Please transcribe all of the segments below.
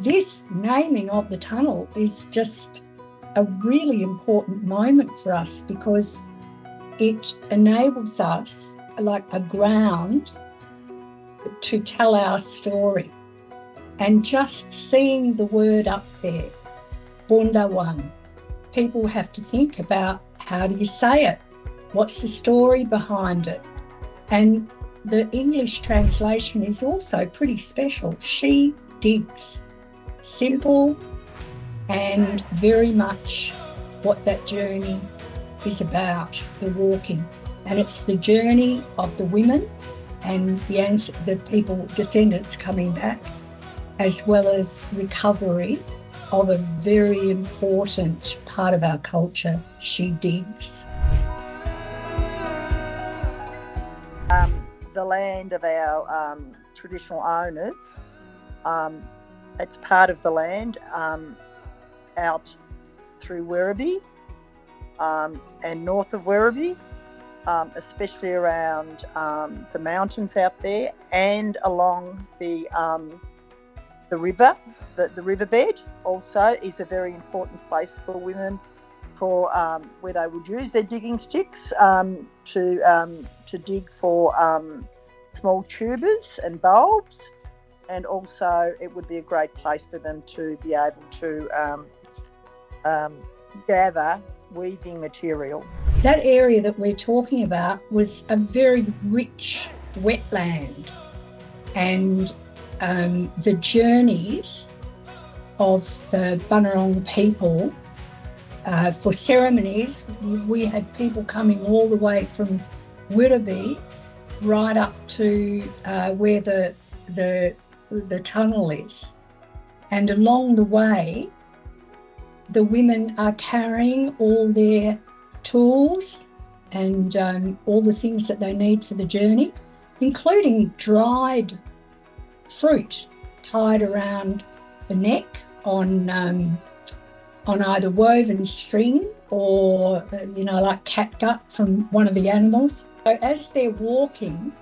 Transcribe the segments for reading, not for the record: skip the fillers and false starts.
this naming of the tunnel is just a really important moment for us because it enables us, like a ground, to tell our story. And just seeing the word up there, Bundawanh, people have to think about, how do you say it? What's the story behind it? And the English translation is also pretty special. She digs. Simple and very much what that journey is about, the walking. And it's the journey of the women and the people, descendants coming back, as well as recovery of a very important part of our culture, she digs. The land of our traditional owners, it's part of the land out through Werribee and north of Werribee, especially around the mountains out there and along the river. The riverbed also is a very important place for women, for where they would use their digging sticks to dig for small tubers and bulbs, and also it would be a great place for them to be able to gather weaving material. That area that we're talking about was a very rich wetland, and the journeys of the Bundawanh people for ceremonies, we had people coming all the way from Werribee right up to where the tunnel is. And along the way, the women are carrying all their tools and all the things that they need for the journey, including dried fruit tied around the neck on either woven string or, like catgut from one of the animals. So as they're walking,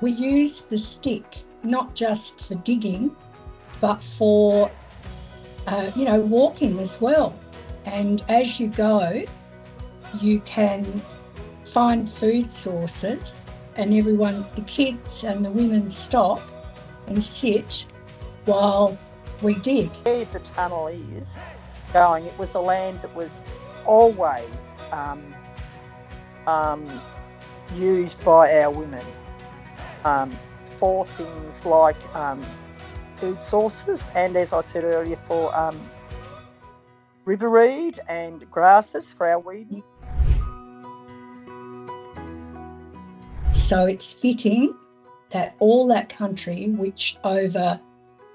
we use the stick not just for digging, but for, walking as well. And as you go, you can find food sources, and the kids and the women stop and sit while we dig. Where the tunnel is going, it was a land that was always used by our women for things like food sources, and as I said earlier, for river reed and grasses for our weeding. So it's fitting that all that country, which over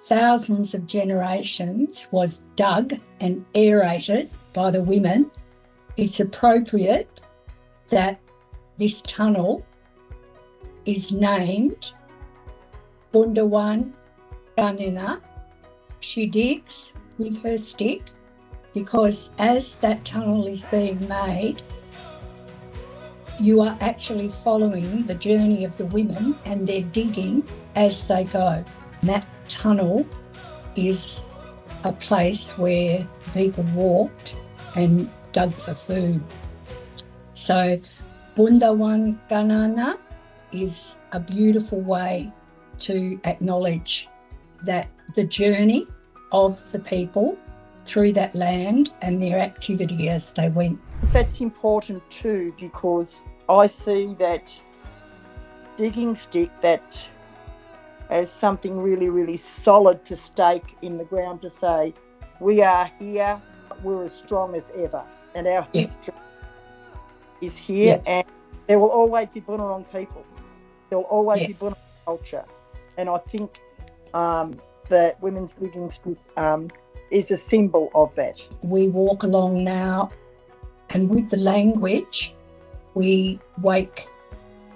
thousands of generations was dug and aerated by the women, it's appropriate that this tunnel is named Bundawanh Tunnel. She digs with her stick, because as that tunnel is being made, you are actually following the journey of the women, and they're digging as they go. And that tunnel is a place where people walked and dug for food. So Bundawanh Tunnel is a beautiful way to acknowledge that the journey of the people through that land and their activity as they went. That's important too, because I see that digging stick that as something really, really solid to stake in the ground, to say, we are here, we're as strong as ever, and our history is here, and there will always be Bundawang people. There will always be Bundawang culture. And I think that women's digging stick is a symbol of that. We walk along now, and with the language, we wake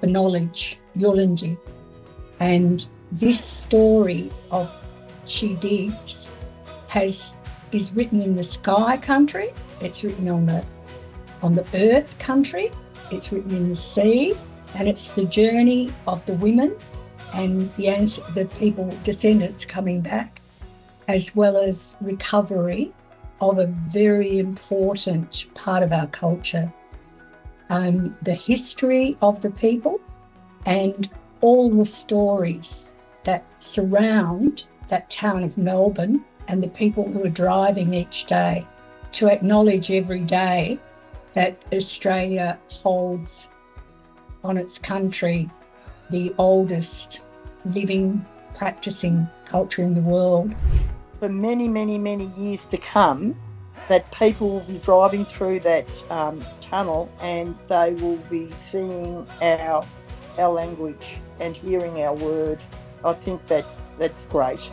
the knowledge, Yulinji. And this story of She Digs is written in the sky country, it's written on the earth country, it's written in the sea, and it's the journey of the women and the people, descendants coming back. as well as recovery of a very important part of our culture. The history of the people and all the stories that surround that town of Melbourne and the people who are driving each day, to acknowledge every day that Australia holds on its country the oldest living, practising culture in the world. For many, many, many years to come, that people will be driving through that tunnel and they will be seeing our language and hearing our word. I think that's great.